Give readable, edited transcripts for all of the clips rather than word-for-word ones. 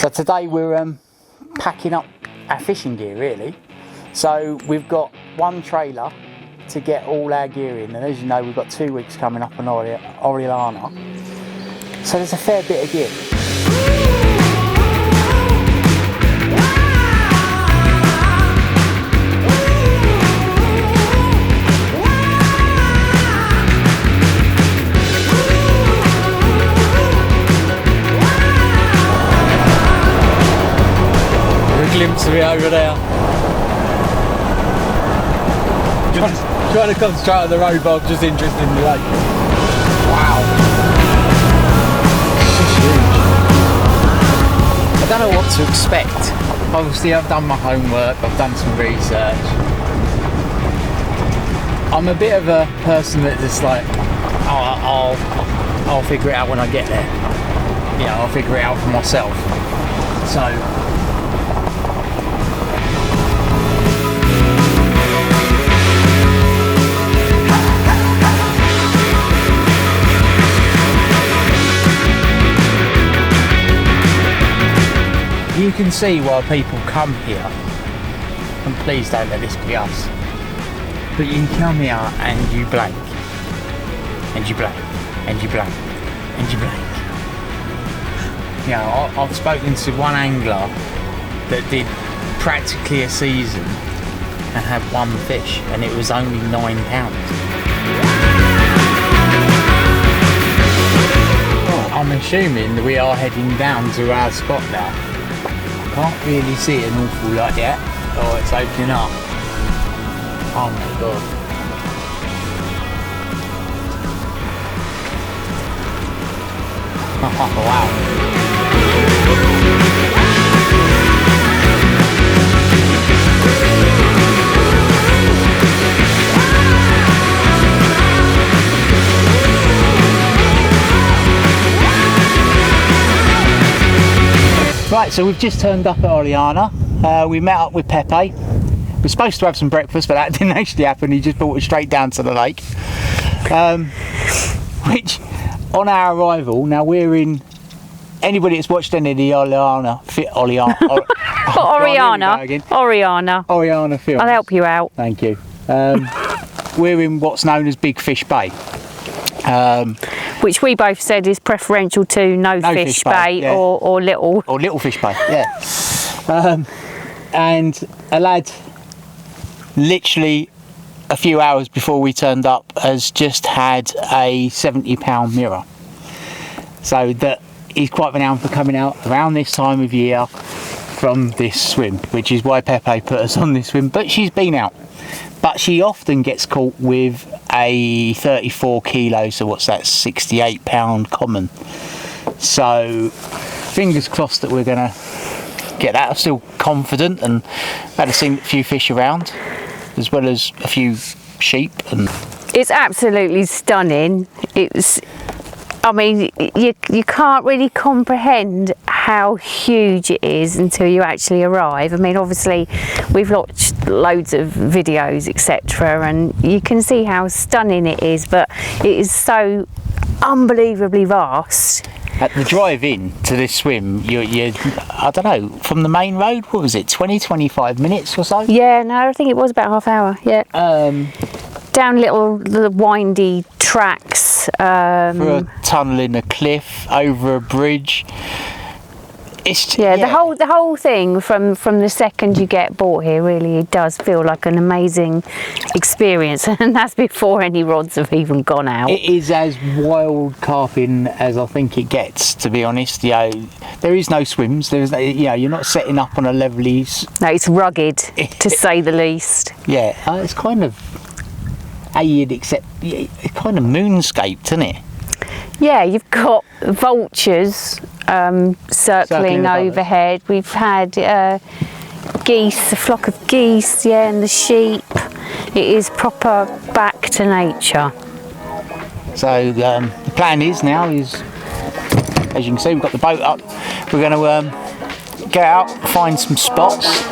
So today we're packing up our fishing gear really. So we've got one trailer to get all our gear in, and as you know we've got 2 weeks coming up on Orellana. So there's a fair bit of gear. Glimpse of it over there. Trying to concentrate on the road, but I'm just interested in the lake. Wow. This is huge. I don't know what to expect. Obviously I've done my homework, I've done some research. I'm a bit of a person that just like, I'll figure it out when I get there. You know, I'll figure it out for myself. So you can see why people come here, and please don't let this be us, but you come here and you blank, and you blank, and you blank, and you blank. You know, I've spoken to one angler that did practically a season and had one fish, and it was only £9. I'm assuming that we are heading down to our spot now. Can't really see an awful lot yet. Oh, it's opening up. Oh my god. Oh, wow. Right, so we've just turned up at Orellana. We met up with Pepe. We're supposed to have some breakfast, but that didn't actually happen. He just brought us straight down to the lake. Which, on our arrival, now we're in. Anybody that's watched any of the Orellana film. I'll help you out. Thank you. We're in what's known as Big Fish Bay. Which we both said is preferential to no fish bay, yeah. or little fish bay, yeah. And a lad, literally a few hours before we turned up, has just had a £70 mirror. So that he's quite renowned for coming out around this time of year from this swim, which is why Pepe put us on this swim. But she's been out. But she often gets caught with a 34 kilo, so what's that, £68 common. So fingers crossed that we're going to get that. I'm still confident, and had seen a few fish around, as well as a few sheep. And it's absolutely stunning. I mean, you can't really comprehend how huge it is until you actually arrive. I mean, obviously we've watched loads of videos, etc., and you can see how stunning it is, but it is so unbelievably vast. At the drive in to this swim, you I don't know, from the main road, what was it, 20-25 minutes or so? Yeah, no, I think it was about half hour, yeah. Down the windy tracks. Through a tunnel in a cliff, over a bridge. Yeah, the whole thing from the second you get bought here, really it does feel like an amazing experience, and that's before any rods have even gone out. It is as wild carping as I think it gets, to be honest. You know, there is no swims. There's no, you know, you're not setting up on a levelly. No, it's rugged to say the least. Yeah, it's kind of how you'd accept. It's kind of moonscaped, isn't it? Yeah, you've got vultures circling overhead. We've had geese, a flock of geese, yeah, and the sheep. It is proper back to nature. So the plan is now is, as you can see, we've got the boat up. We're going to get out, find some spots.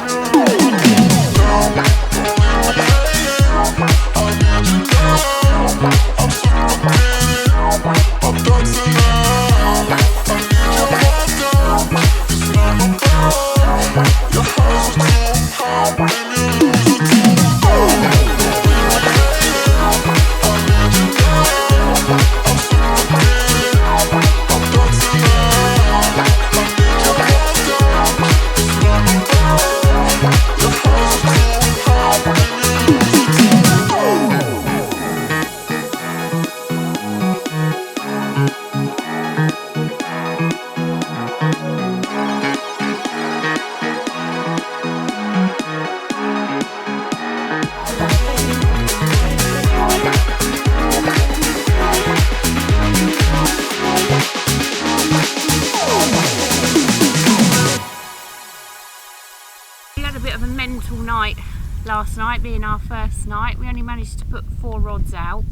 bit of a mental night last night, being our first night. We only managed to put 4 rods out.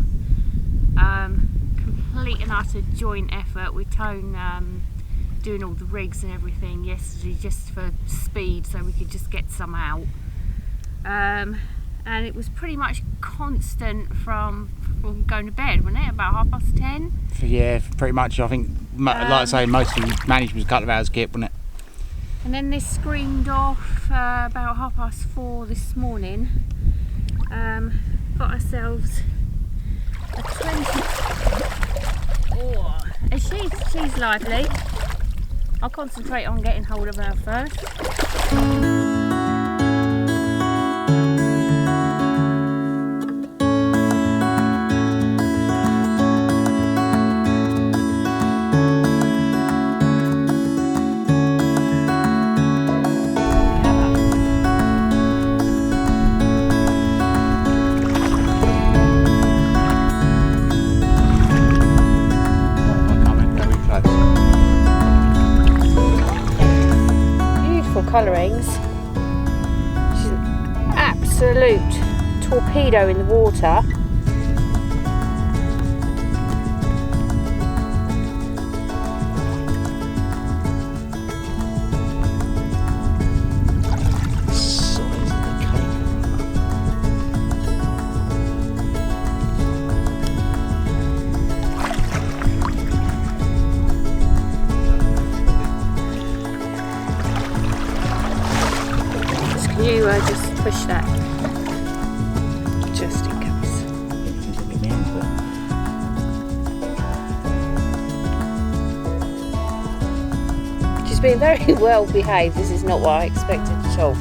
Complete and utter joint effort with Tone doing all the rigs and everything yesterday just for speed, so we could just get some out. And it was pretty much constant from going to bed, wasn't it? About 10:30? Yeah, pretty much. I think, like I say, mostly managed was a couple of hours kip, wasn't it? And then this screamed off about 4:30 this morning. Got ourselves a 20. Oh, and she's lively. I'll concentrate on getting hold of her first. Colourings. She's an absolute torpedo in the water. You just push that, just in case. She's been very well behaved. This is not what I expected at all.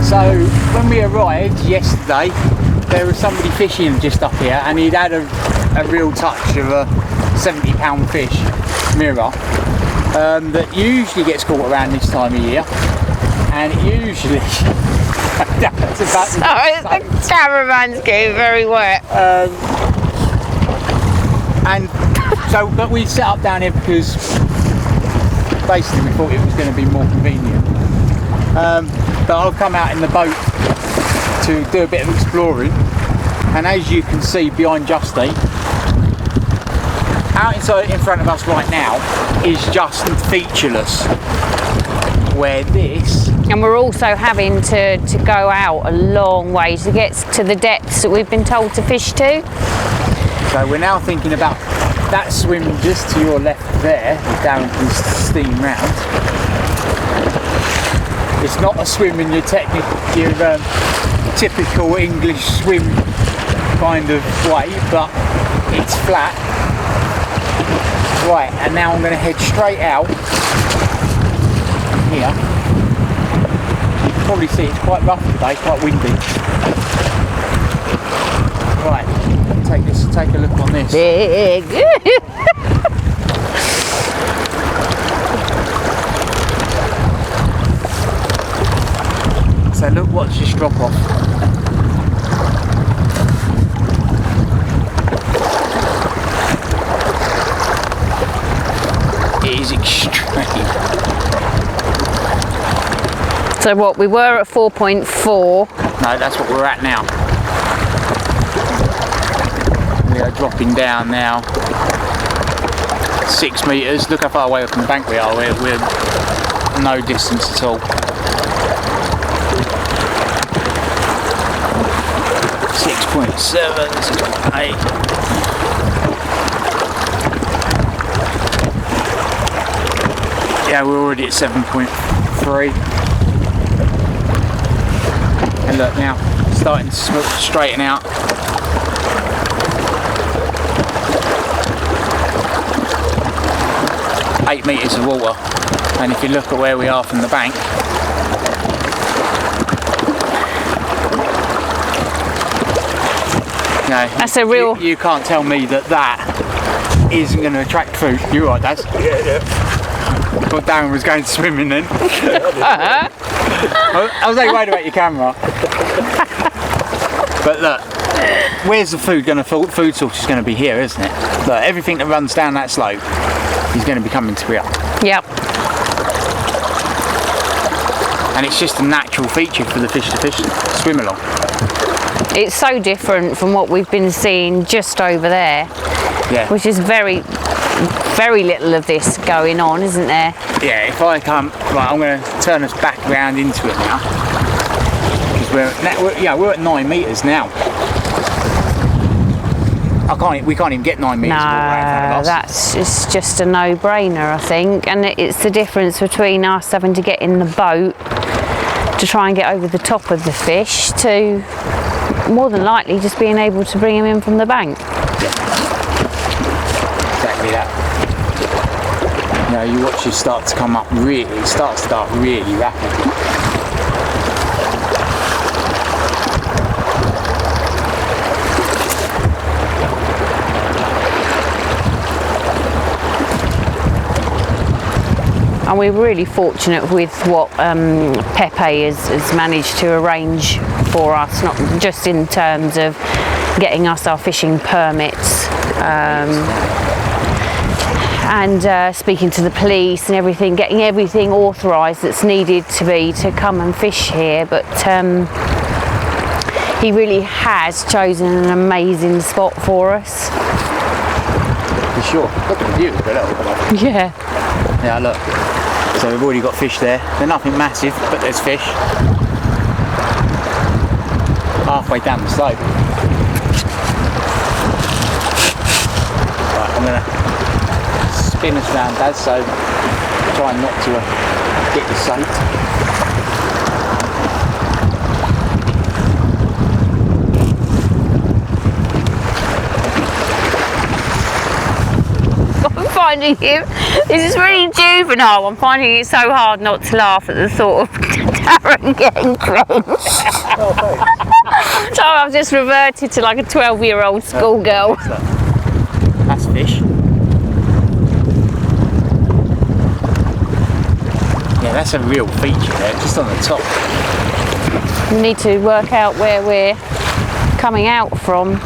So when we arrived yesterday, there was somebody fishing just up here, and he'd had a real touch of a 70-pound fish, mirror, that usually gets caught around this time of year, and it usually that's about the cameraman's getting very wet. And so, but we set up down here because basically we thought it was going to be more convenient. But I'll come out in the boat to do a bit of exploring, and as you can see behind Justine, out in front of us right now is just featureless, where this, and we're also having to go out a long way to get to the depths that we've been told to fish to. So we're now thinking about that swim just to your left there, down Justine round. It's not a swim in your typical English swim kind of way, but it's flat. Right, and now I'm going to head straight out here. You can probably see it's quite rough today, quite windy. Right, take a look on this. Big. So look, watch this drop off. It is extreme. So what, we were at 4.4. No, that's what we're at now. We are dropping down now. 6 metres. Look how far away from the bank we are. We're no distance at all. 6.7, 6.8. Yeah, we're already at 7.4. 3. And look now, starting to straighten out. Eight metres of water, and if you look at where we are from the bank, no, that's a real. You can't tell me that isn't going to attract food. You're right, Dad. Yeah. Thought Darren was going swimming then. I was like, worried about your camera. But look, where's the food going to? Food source is going to be here, isn't it? Look, everything that runs down that slope is going to be coming to here. Yep. And it's just a natural feature for the fish to swim along. It's so different from what we've been seeing just over there. Yeah. Which is very little of this going on, isn't there? Yeah, if I come, right, I'm going to turn us back round into it now. Because we're at 9 metres now. We can't even get 9 metres of water right in front of us. It's just a no-brainer, I think. And it's the difference between us having to get in the boat to try and get over the top of the fish to more than likely just being able to bring him in from the bank. Exactly that. You know, you watch it start to come up really, start really rapidly. And we're really fortunate with what Pepe has managed to arrange for us, not just in terms of getting us our fishing permits and speaking to the police and everything, getting everything authorised that's needed to come and fish here. But he really has chosen an amazing spot for us. For sure. Look at the view, but Yeah. yeah, look. So we've already got fish there. They're nothing massive, but there's fish. Halfway down the slope. Right, I'm going to spin us round, Dad, so try not to get you soaked. Finding him, this is really juvenile. I'm finding it so hard not to laugh at the thought of Darren getting drenched. So I've just reverted to like a 12-year-old schoolgirl. That's fish. Yeah, that's a real feature there, just on the top. We need to work out where we're coming out from.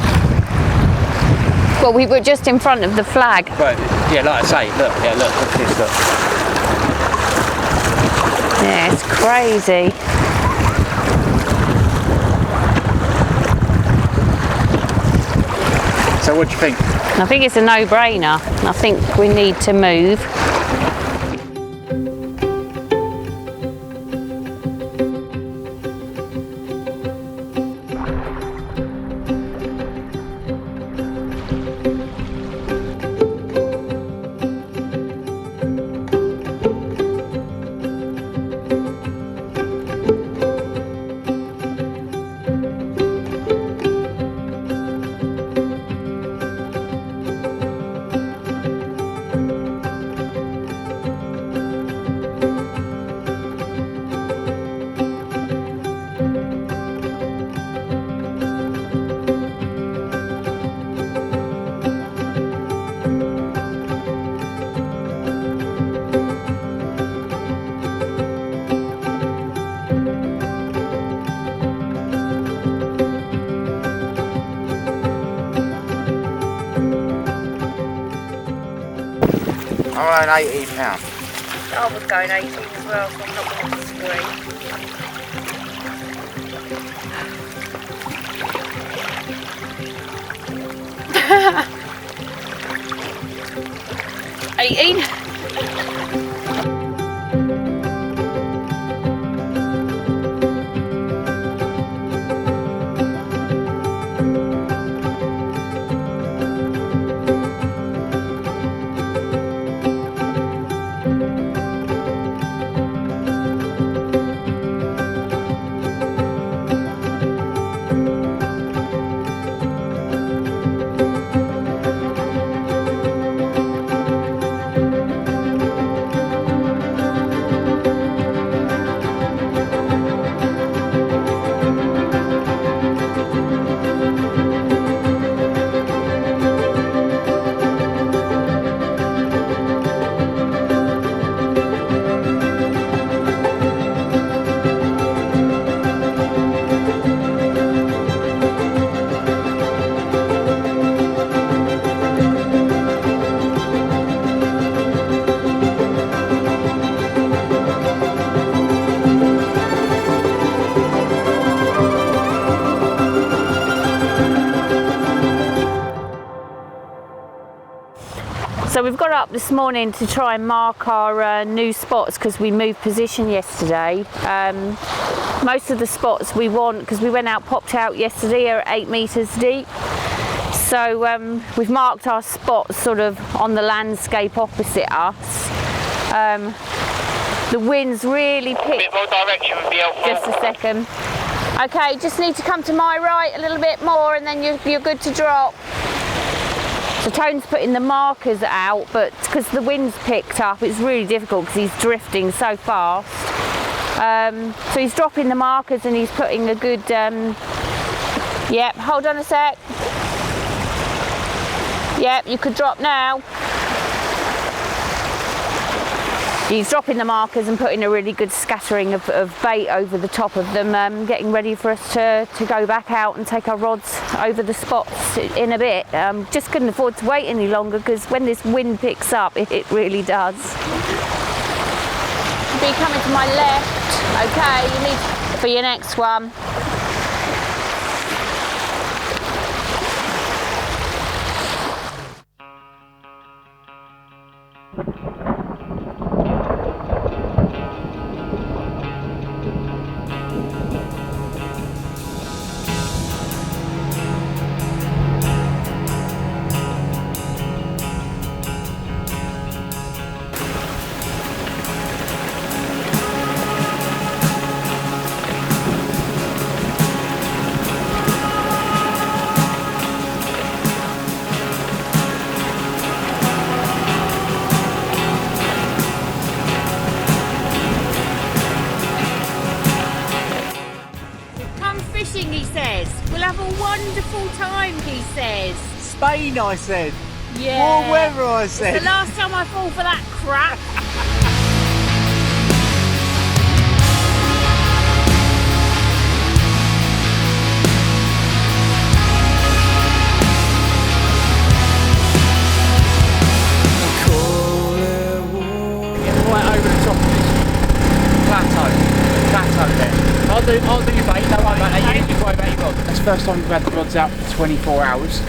Well, we were just in front of the flag. But yeah, like I say, look at this, look. Yeah, it's crazy. So what do you think? I think it's a no-brainer. I think we need to move. I'm on £18. I was going 18 as well, so I'm not going to disagree. up this morning to try and mark our new spots because we moved position yesterday. Most of the spots we want, because we went out, popped out yesterday, are 8 metres deep. So we've marked our spots sort of on the landscape opposite us. The wind's really picked. A bit more direction would be helpful. Just a second. Okay, just need to come to my right a little bit more and then you're good to drop. So Tone's putting the markers out, but because the wind's picked up, it's really difficult because he's drifting so fast. So he's dropping the markers and he's putting a good, yep, hold on a sec. Yep, you could drop now. He's dropping the markers and putting a really good scattering of bait over the top of them, getting ready for us to go back out and take our rods over the spots in a bit. Just couldn't afford to wait any longer because when this wind picks up, it really does. Be coming to my left. Okay, you need for your next one. He says we'll have a wonderful time. He says Spain, I said. yeah, Warm weather, I said. it's the last time I fall for that crap. Get right over the top of this plateau there. I'll do your bait, don't worry about that, you need to worry about your rod. That's the first time we've had the rods out for 24 hours.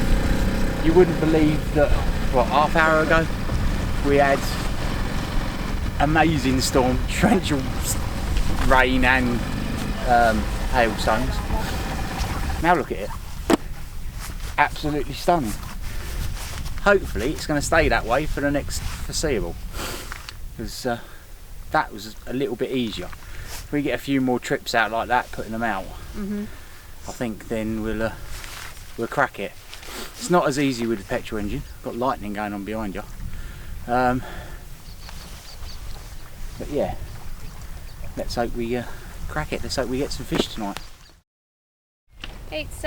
You wouldn't believe that, what, half hour ago, we had amazing storm, torrential rain and hailstones. Now look at it, absolutely stunning. Hopefully it's going to stay that way for the next foreseeable, because that was a little bit easier. If we get a few more trips out like that, putting them out, I think then we'll crack it. It's not as easy with the petrol engine. Got lightning going on behind you. But yeah, let's hope we crack it. Let's hope we get some fish tonight. It's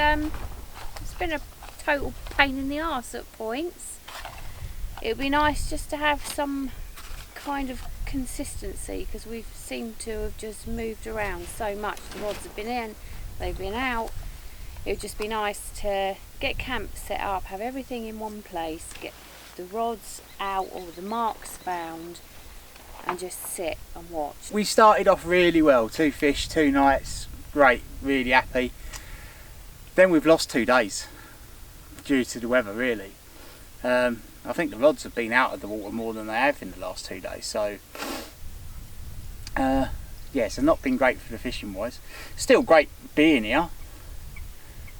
been a total pain in the arse at points. It would be nice just to have some kind of consistency because we've seemed to have just moved around so much. The rods have been in, they've been out. It would just be nice to get camp set up, have everything in one place, get the rods out or the marks found and just sit and watch. We started off really well, 2 fish, 2 nights, great, really happy. Then we've lost 2 days due to the weather really. I think the rods have been out of the water more than they have in the last 2 days, so yeah, so not been great for the fishing wise. Still great being here,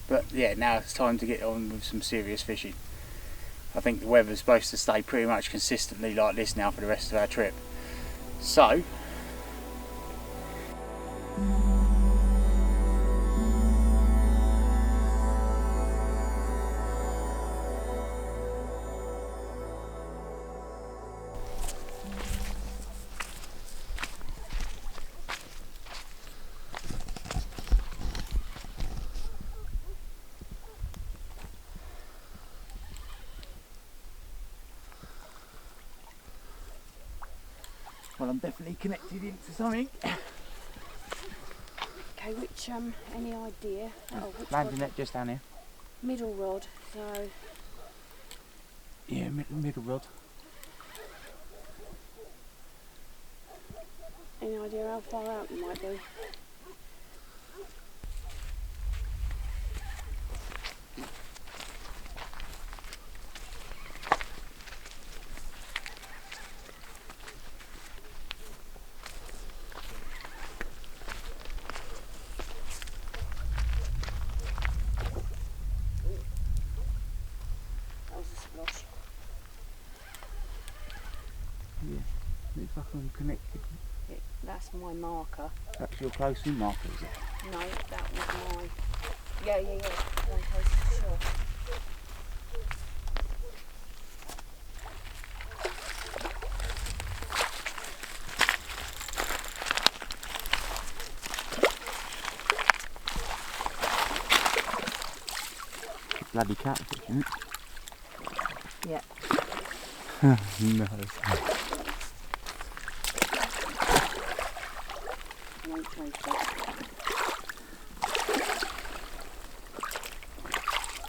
but yeah, now it's time to get on with some serious fishing. I think the weather's supposed to stay pretty much consistently like this now for the rest of our trip. So well, I'm definitely connected into something. Okay, which any idea? Which Landing rod? net just down here. Middle rod, so Yeah, middle rod. any idea how far out you might be? like I'm connected. That's my marker. That's your close in marker, is it? No, that was my... Yeah. One close to shore. Bloody catfish, isn't it? Yeah. No.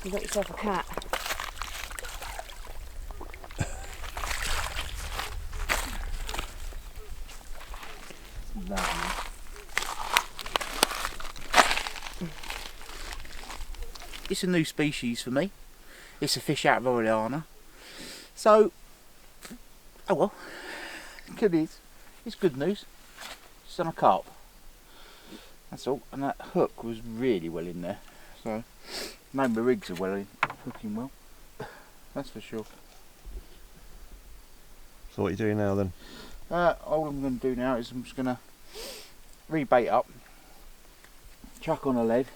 You got yourself a cat. It's a new species for me. It's a fish out of Orellana. So, oh well, good news. It's good news. It's on a carp. That's all. And that hook was really well in there. So, no, my rigs are well in, hooking well. That's for sure. So what are you doing now then? All I'm going to do now is I'm just going to rebait up, chuck on a lead,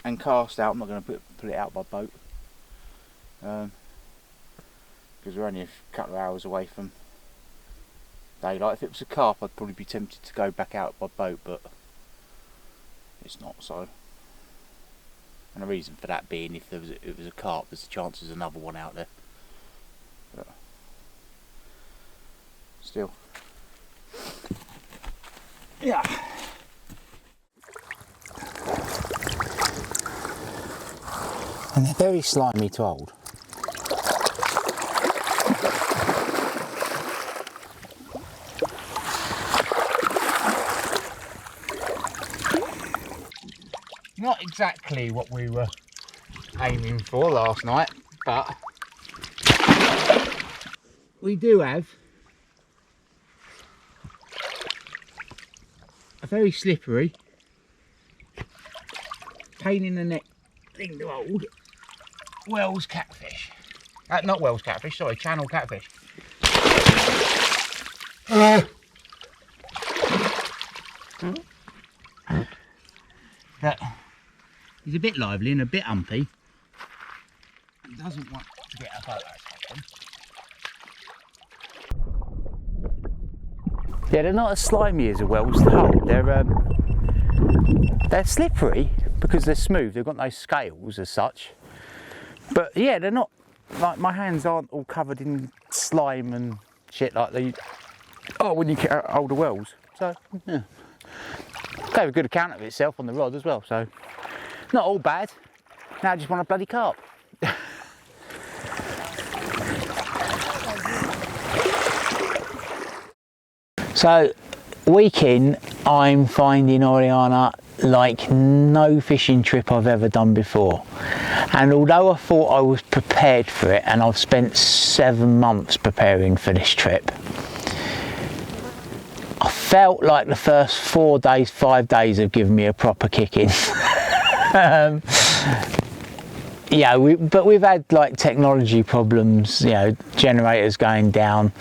and cast out. I'm not going to put it out by boat, because we're only a couple of hours away from daylight. If it was a carp, I'd probably be tempted to go back out by boat, but it's not so. And the reason for that being, if it was a carp, there's a chance there's another one out there. But still, yeah. And they're very slimy to hold. Not exactly what we were aiming for last night, but we do have a very slippery, pain in the neck thing to hold. Wells catfish. Not Wells catfish, sorry, channel catfish. But he's a bit lively and a bit humpy. He doesn't want to get a photo taken. Yeah, they're not as slimy as a Wells to hold. They're slippery because they're smooth. They've got no scales as such. But yeah, they're not, like, my hands aren't all covered in slime and shit like they are when you get older Wells. So, yeah. Gave a good account of itself on the rod as well, so not all bad. Now I just want a bloody carp. So, week in, I'm finding Orellana like no fishing trip I've ever done before. And although I thought I was prepared for it, and I've spent 7 months preparing for this trip, I felt like the first 4 days, 5 days have given me a proper kicking. Yeah, but we've had like technology problems, you know, generators going down.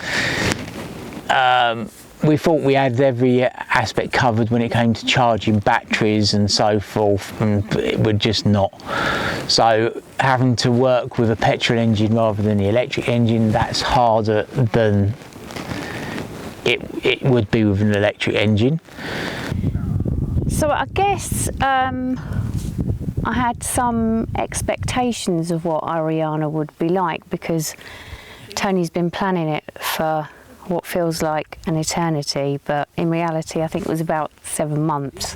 We thought we had every aspect covered when it came to charging batteries and so forth, and we're just not. So having to work with a petrol engine rather than the electric engine, that's harder than it would be with an electric engine. So I guess I had some expectations of what Orellana would be like, because Tony's been planning it for what feels like an eternity, but in reality I think it was about 7 months.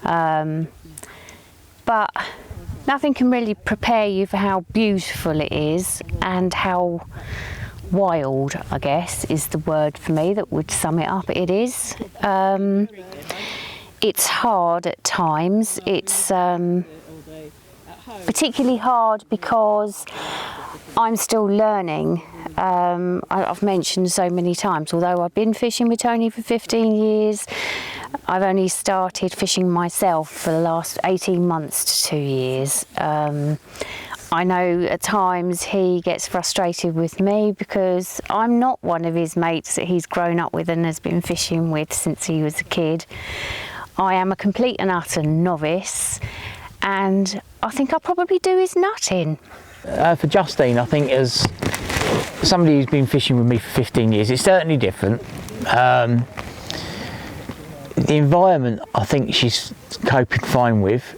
But nothing can really prepare you for how beautiful it is, and how wild, I guess, is the word for me that would sum it up. It is. It's hard at times. It's particularly hard because I'm still learning. I've mentioned so many times, although I've been fishing with Tony for 15 years, I've only started fishing myself for the last 18 months to 2 years. I know at times he gets frustrated with me because I'm not one of his mates that he's grown up with and has been fishing with since he was a kid. I am a complete and utter novice, and I think I probably do his nutting. For Justine, I think as somebody who's been fishing with me for 15 years, it's certainly different. The environment, I think she's coping fine with.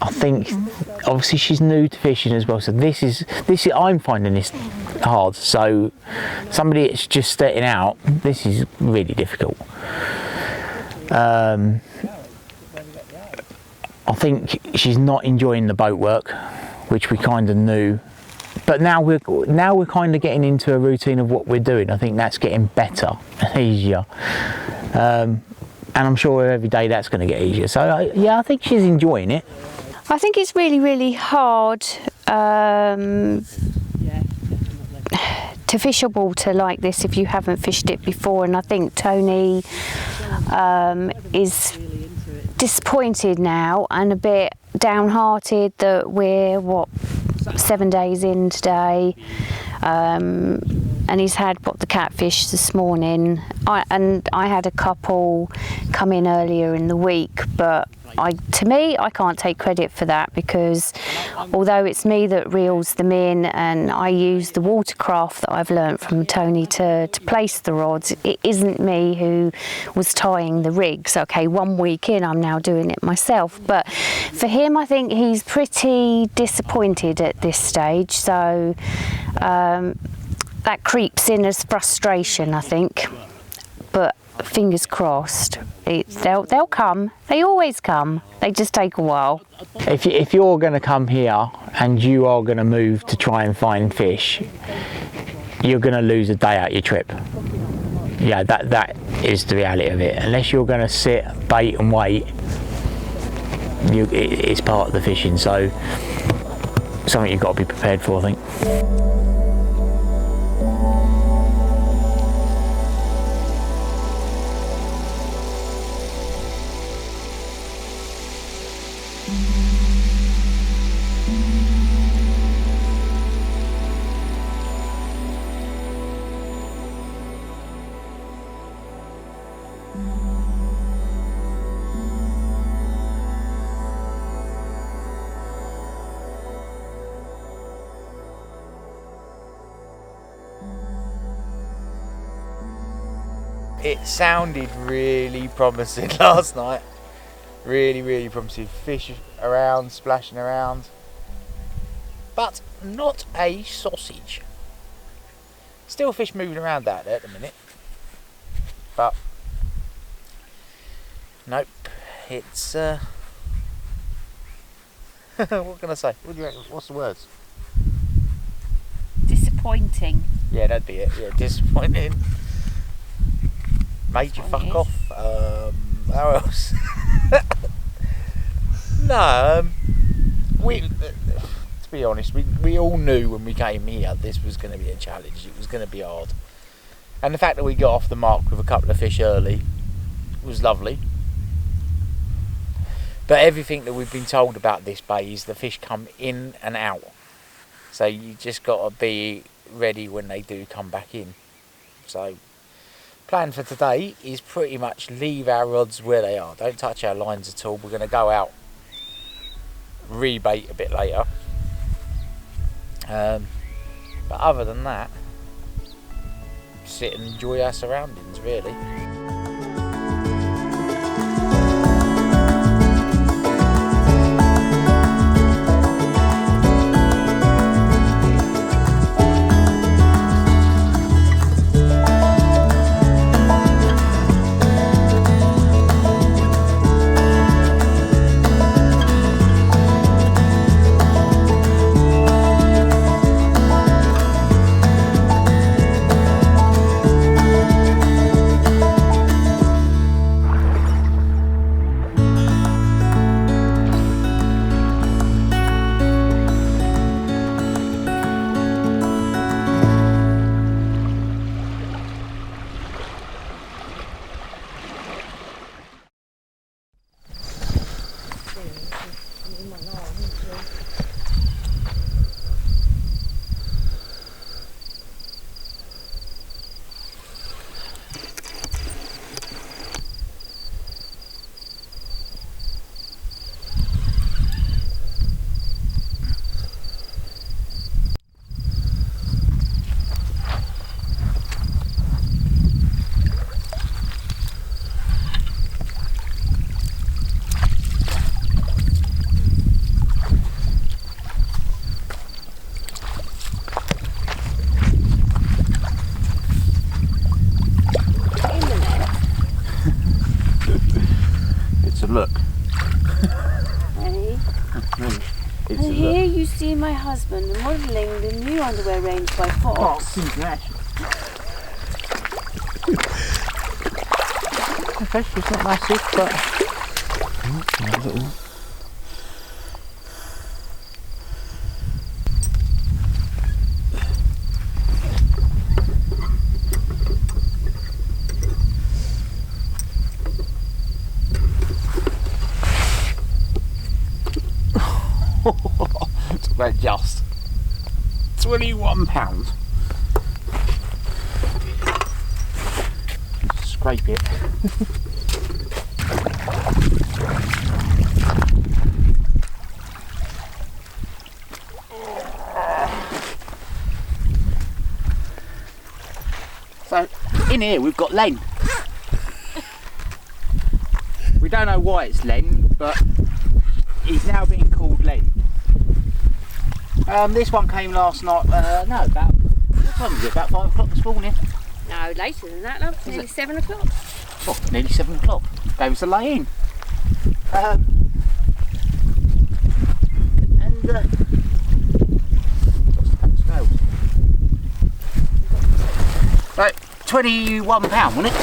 I think obviously she's new to fishing as well, so this is I'm finding this hard. So somebody that's just starting out, this is really difficult. I think she's not enjoying the boat work, which we kind of knew. But now we're kind of getting into a routine of what we're doing. I think that's getting better and easier. And I'm sure every day that's going to get easier. So yeah, I think she's enjoying it. I think it's really, really hard to fish a water like this if you haven't fished it before, and I think Tony is disappointed now and a bit downhearted that we're 7 days in today, and he's had the catfish this morning. I had a couple come in earlier in the week, but to me, I can't take credit for that, because although it's me that reels them in and I use the watercraft that I've learnt from Tony to place the rods, it isn't me who was tying the rigs. Okay, 1 week in, I'm now doing it myself. But for him, I think he's pretty disappointed at this stage. So that creeps in as frustration, I think. But fingers crossed, they'll come. They always come. They just take a while. If you're going to come here and you are going to move to try and find fish, you're going to lose a day out your trip. Yeah, that is the reality of it. Unless you're going to sit, bait and wait, it's part of the fishing. So something you've got to be prepared for, I think. It sounded really promising last night. Really promising. Fish around, splashing around. But not a sausage. Still fish moving around out there at the minute. But nope. It's what can I say? What do you reckon? What's the words? Disappointing. Yeah, that'd be it. Yeah, disappointing. Made you fuck off. How else? No, to be honest, we all knew when we came here this was going to be a challenge. It was going to be hard, and the fact that we got off the mark with a couple of fish early was lovely. But everything that we've been told about this bay is the fish come in and out, so you just got to be ready when they do come back in. So plan for today is pretty much leave our rods where they are. Don't touch our lines at all. We're going to go out, rebait a bit later. But other than that, sit and enjoy our surroundings, really. look. Hey. It's And here you see my husband modelling the new underwear range by Fox. Okay, it's not massive, but a little. Talk about just £21. Scrape it. So in here we've got Len. We don't know why it's Len, but he's now being called Len. This one came last night, no, about, what time was it? About 5 o'clock this morning? No, later than that, love. Nearly 7 o'clock. Oh, nearly 7 o'clock. Gave us a lay in. Right, £21, wasn't it?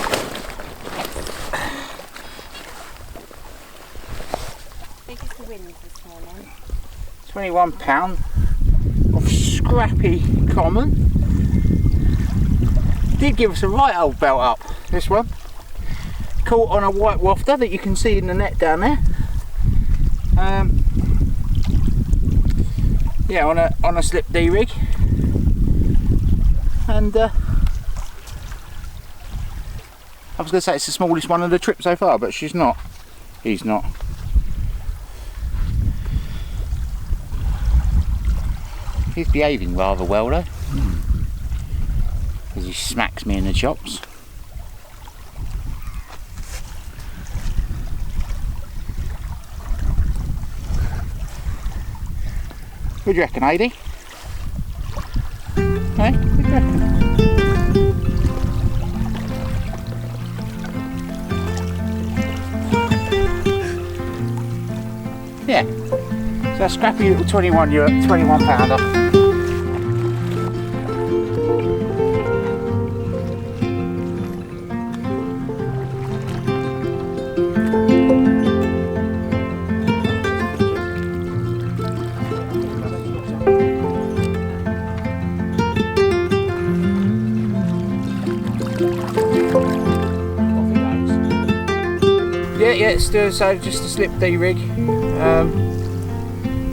Biggest the wind this morning. £21 of scrappy common. Did give us a right old belt up, this one. Caught on a white wafter that you can see in the net down there. Yeah, on a slip D rig. And I was going to say it's the smallest one of the trip so far, but she's not. He's not. He's behaving rather well though, because he smacks me in the chops. What do you reckon, Adi? Hey, what do you reckon? Yeah, so a scrappy little 21 pounder. Yeah, it's still so just a slip D rig.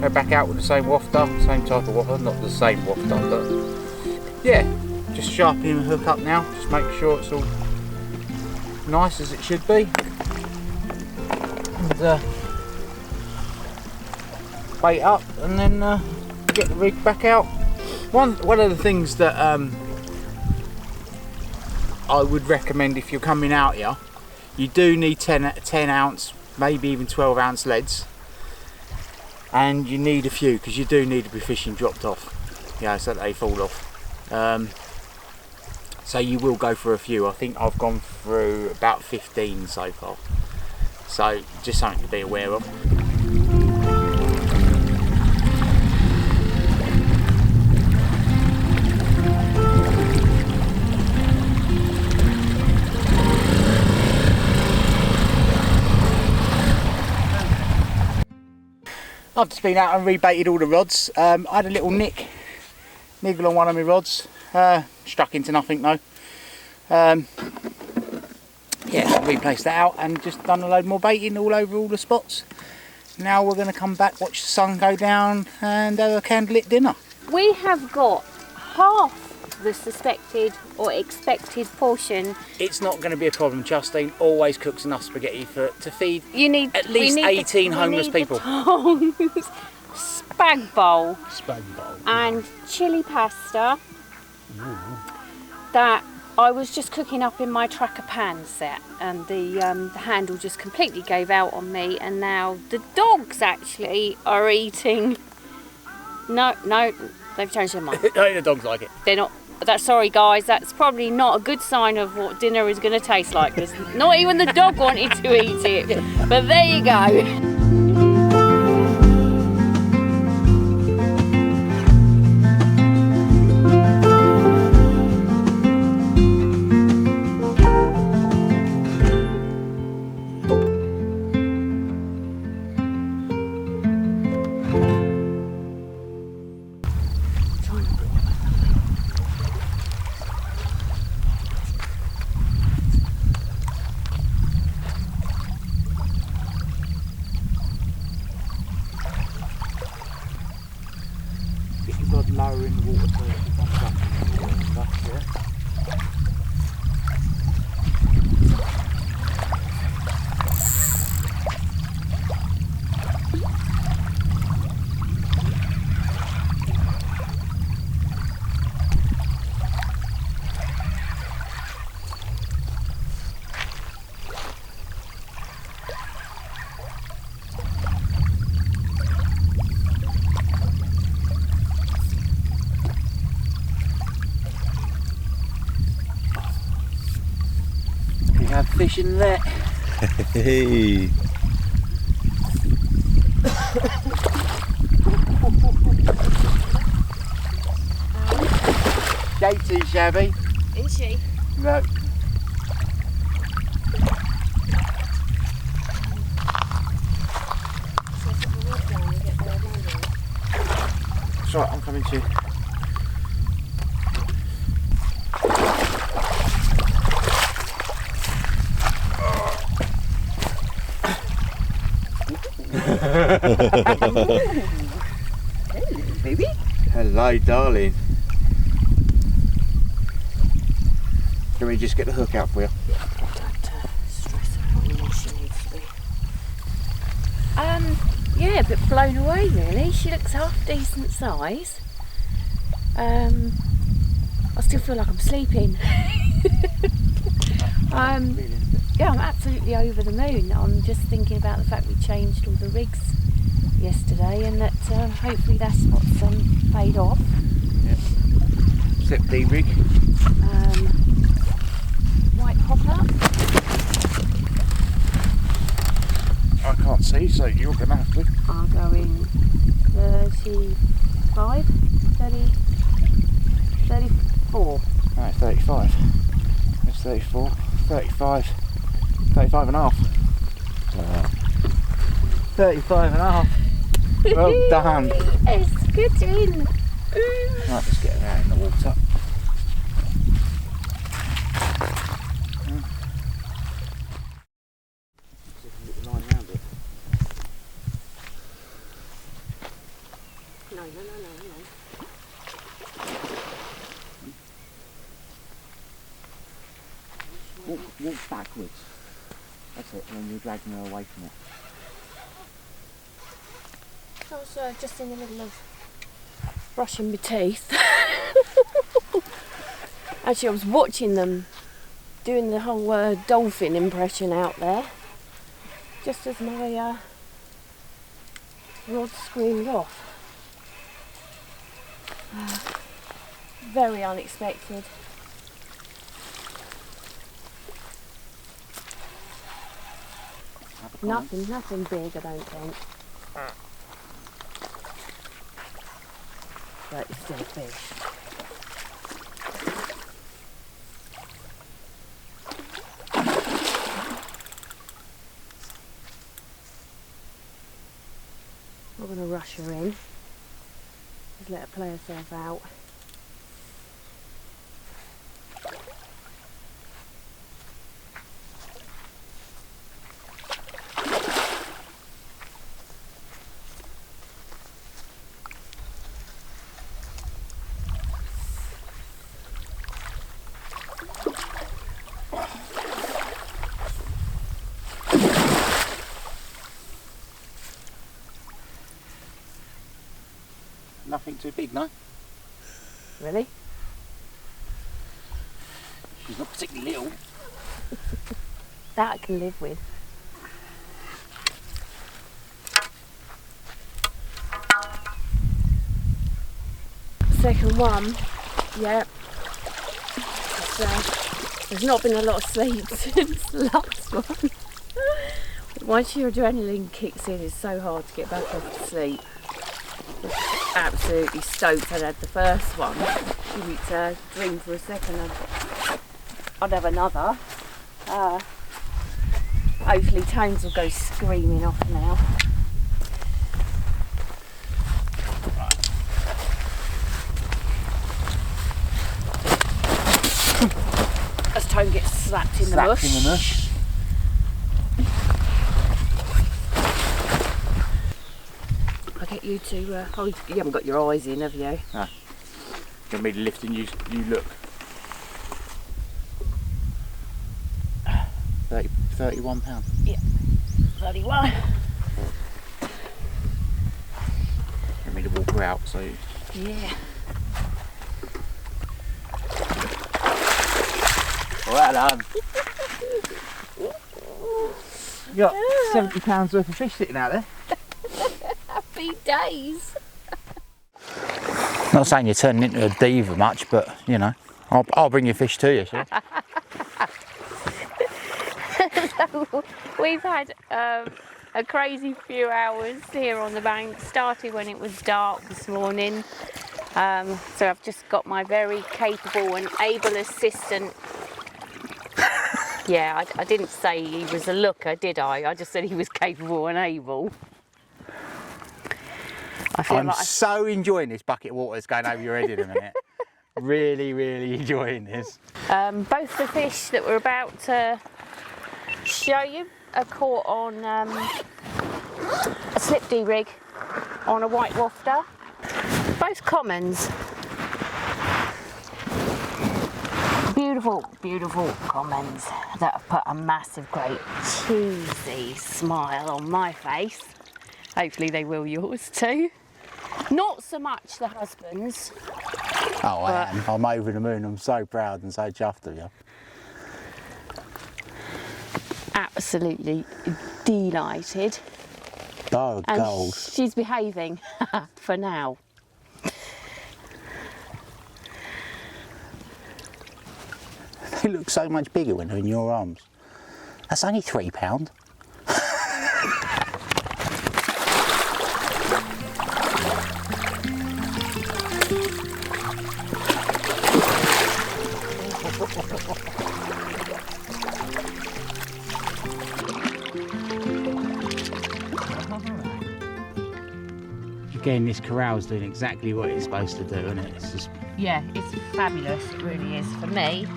Go back out with the same wafter, same type of wafter, not the same wafter, but yeah, just sharpening the hook up now, just make sure it's all nice as it should be. And bait up and then get the rig back out. One of the things that I would recommend if you're coming out here, you do need 10 ounce, maybe even 12 ounce leads, and you need a few because you do need to be fishing dropped off, yeah, so that they fall off. So you will go for a few. I think I've gone through about 15 so far, so just something to be aware of. I've just been out and rebaited all the rods. I had a little niggle on one of my rods, struck into nothing though. Yeah, replaced that out and just done a load more baiting all over all the spots. Now we're going to come back, watch the sun go down and have a candlelit dinner. We have got half the suspected or expected portion. It's not going to be a problem. Justine always cooks enough spaghetti to feed at least 18 homeless people. Spag bowl. And chili pasta. Ooh. That I was just cooking up in my tracker pan set, and the handle just completely gave out on me, and now the dogs actually are eating. No, they've changed their mind. No, the dogs like it. They're not. sorry guys, that's probably not a good sign of what dinner is going to taste like, because not even the dog wanted to eat it. But there you go. Lower in the water so it comes up in the water and that's it. Have fish in the net. Hey. Gate's too shabby. Is she? No. It's right, I'm coming to you. Hello, baby. Hello, darling. Can we just get the hook out for you? Stress her out more she needs to be. Yeah, a bit blown away really. She looks half decent size. I still feel like I'm sleeping. Yeah, I'm absolutely over the moon. I'm just thinking about the fact we changed all the rigs yesterday, and that hopefully that's what's paid off. Yeah. Except the rig. White hopper. I can't see, so you're going to have to. Are going 35, 30, 34. No, it's 35. It's 34, 35, 35 and a half. 35 and a half. Well done. Yes, good in. Right, let's get her out in the water. No. Walk backwards. That's it, and then you're dragging her away from it. I was just in the middle of brushing my teeth. Actually, I was watching them doing the whole dolphin impression out there, just as my rod screamed off. Very unexpected. Nothing big, I don't think. But it's still a fish. I'm going to rush her in. Just let her play herself out. Nothing too big, no? Really? She's not particularly little. That I can live with. Second one, yep, there's not been a lot of sleep since the last one. Once your adrenaline kicks in, it's so hard to get back off to sleep. Just absolutely stoked I'd had the first one. Didn't dream for a second I'd have another. Hopefully Tones will go screaming off now. As Tone gets slapped in the mush. I'll get you to, you haven't got your eyes in, have you? No. You want me to lift and you look? 31 pounds. Yeah, 31. Want me to walk her out, so... Yeah. Well done. You got £70 worth of fish sitting out there. Happy days. Not saying you're turning into a diva much, but you know, I'll bring your fish to you, shall I? So we've had a crazy few hours here on the bank. Started when it was dark this morning. So I've just got my very capable and able assistant. Yeah, I didn't say he was a looker, did I? I just said he was capable and able. I'm so enjoying this bucket of water that's going over your head in a minute. Really, really enjoying this. Both the fish that we're about to show you are caught on a slip D rig on a white wafter. Both commons. Beautiful, beautiful commons that have put a massive, great, cheesy smile on my face. Hopefully they will yours too. Not so much the husband's. Oh, I am. I'm over the moon. I'm so proud and so chuffed of you. Absolutely delighted. Oh, and gold. She's behaving for now. They look so much bigger when they're in your arms. That's only £3. Again, this corral's doing exactly what it's supposed to do, isn't it? It's just... Yeah, it's fabulous, it really is for me.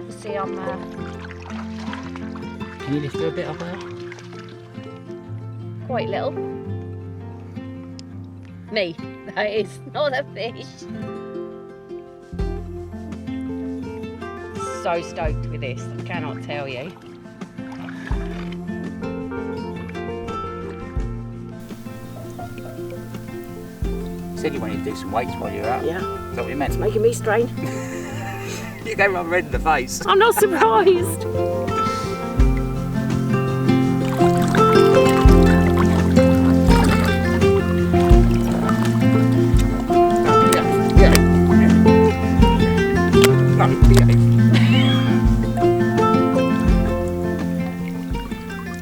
See, I'm Can you lift her a bit up there? quite little. Me, that is, not a fish. So stoked with this, I cannot tell you. You said you wanted to do some weights while you're out. Yeah. Is that what you meant? It's making me strain. You go run red in the face. I'm not surprised.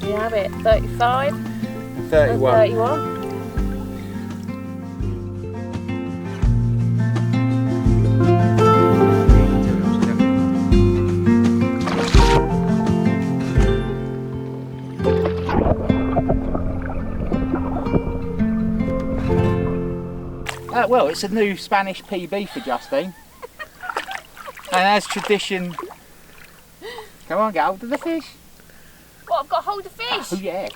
You have it, 35, 31. 31. Well, it's a new Spanish PB for Justine. And as tradition... Come on, get hold of the fish. What, I've got hold of fish? Oh, yeah.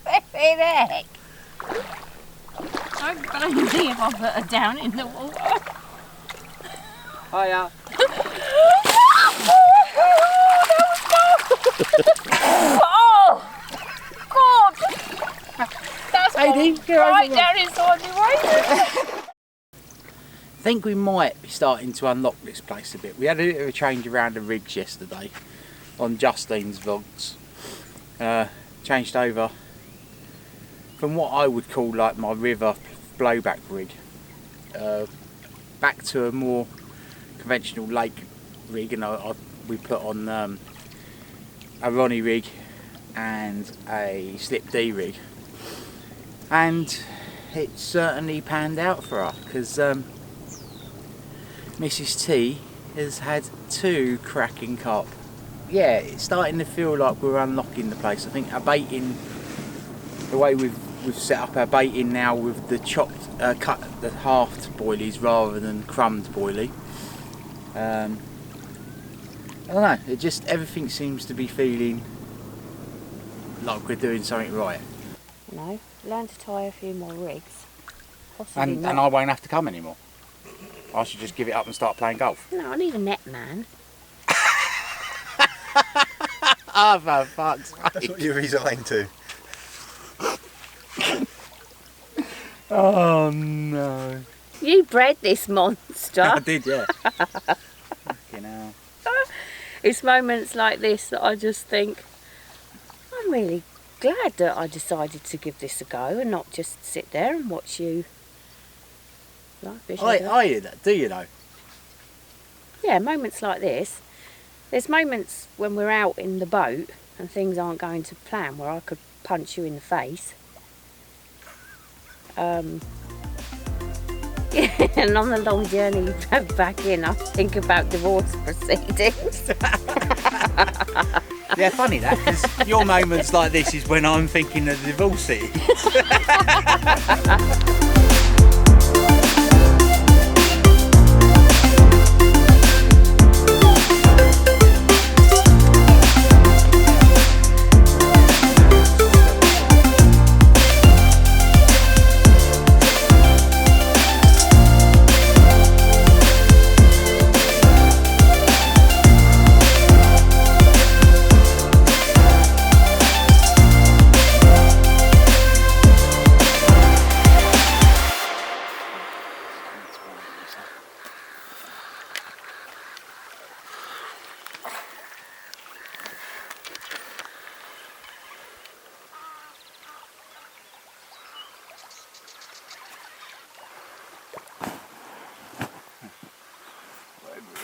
Flipping heck. Don't blame me if I put her down in the water. Hiya. Oh, God. That's Heidi, gone right down inside the water. I think we might be starting to unlock this place a bit. We had a bit of a change around the rigs yesterday on Justine's vlogs. Changed over from what I would call like my river blowback rig back to a more conventional lake rig, and we put on a Ronnie rig and a slip D rig, and it certainly panned out for her, because Mrs T has had 2 cracking carp. Yeah, it's starting to feel like we're unlocking the place. I think our baiting, the way we've set up our baiting now with the chopped, the halved boilies rather than crumbed boilie. I don't know, it just, everything seems to be feeling like we're doing something right. No, learn to tie a few more rigs. Possibly And not. I won't have to come anymore. I should just give it up and start playing golf. No, I need a net man. Oh, for fuck's sake. That's what you resigned to. Oh no. You bred this monster. I did, yeah. Fucking hell. It's moments like this that I just think, I'm really glad that I decided to give this a go and not just sit there and watch you. I hear that, do you know? Yeah, moments like this. There's moments when we're out in the boat and things aren't going to plan where I could punch you in the face. Yeah, and on the long journey back in, I think about divorce proceedings. Yeah, funny that, because your moments like this is when I'm thinking of divorcing.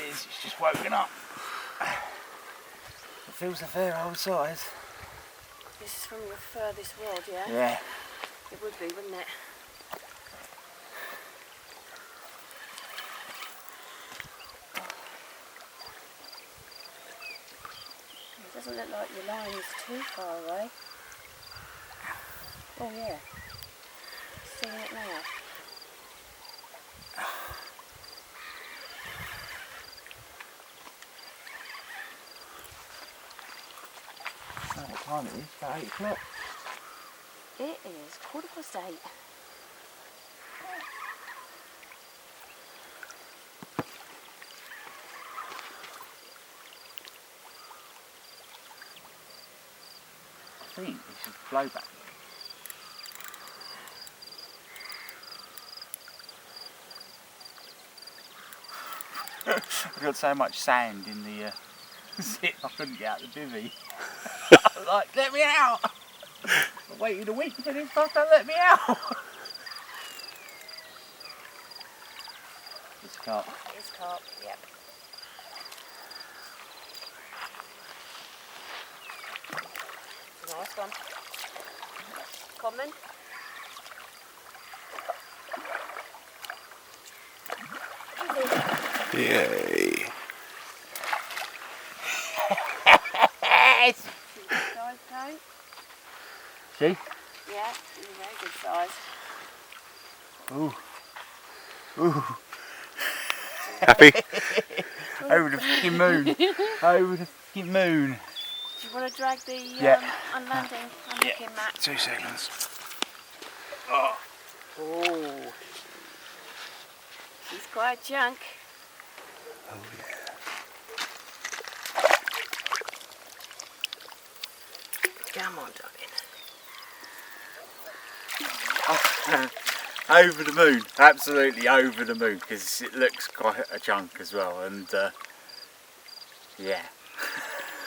It's just woken up. It feels a fair old size. This is from your furthest rod, yeah? Yeah. It would be, wouldn't it? It doesn't look like your line is too far away. Oh yeah. Seeing it now. What time it is? About 8 o'clock. It is 8:15. I think this is blowback. I've got so much sand in the zip I couldn't get out the bivvy. I was like, let me out! I waited a week for this fucker, let me out! It's carp. It is carp, yep. Nice one. Common. Yay. Yes! Size count? See? Yeah, it's a very good size. Ooh. Ooh. Happy? Over the fucking moon. Over the fucking moon. Do you want to drag the unlanding mat? 2 seconds. Oh. He's quite a chunk. Oh yeah. Come on, darling. Over the moon, absolutely over the moon, because it looks quite a chunk as well, and yeah.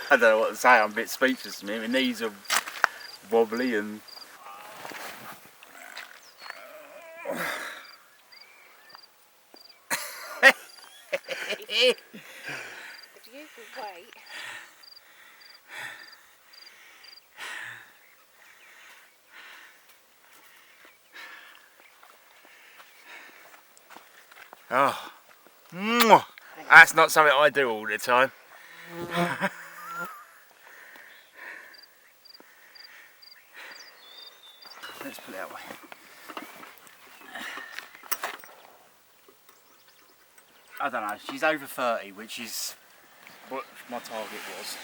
I don't know what to say, I'm a bit speechless to me. My knees are wobbly and Oh, that's not something I do all the time. Let's put it that way. I don't know, she's over 30, which is what my target was.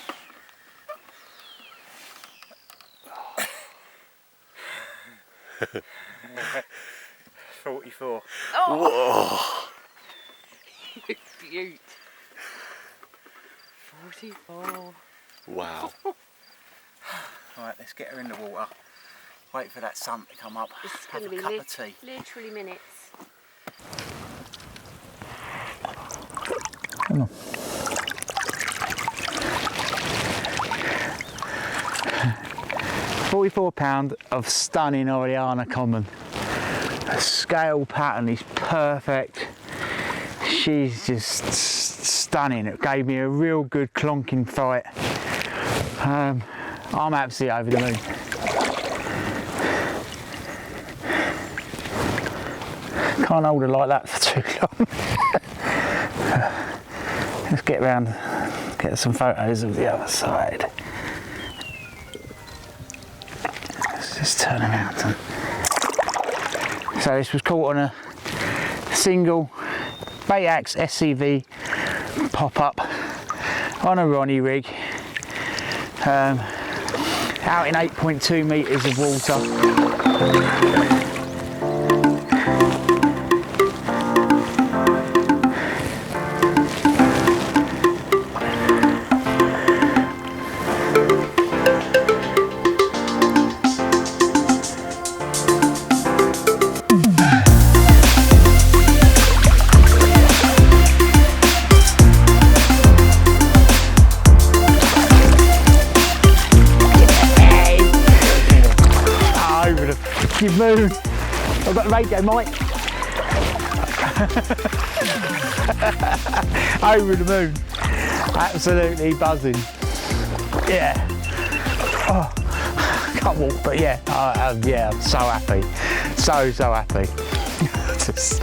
44. Oh. Whoa! Beaut. 44. Wow. Right, let's get her in the water. Wait for that sun to come up. It's Have going a to be cup of tea. literally minutes. Come on. £44 of stunning Orellana common. The scale pattern is perfect. She's just stunning. It gave me a real good clonking fight. I'm absolutely over the moon. Can't hold her like that for too long. Let's get round, get some photos of the other side. Let's just turn around. So this was caught on a single Baytax SCV pop-up on a Ronnie rig, out in 8.2 metres of water. Moon. I've got the radio, Mike. Over the moon. Absolutely buzzing. Yeah. Oh, can't walk, but yeah. Yeah, I'm so happy. So happy. Just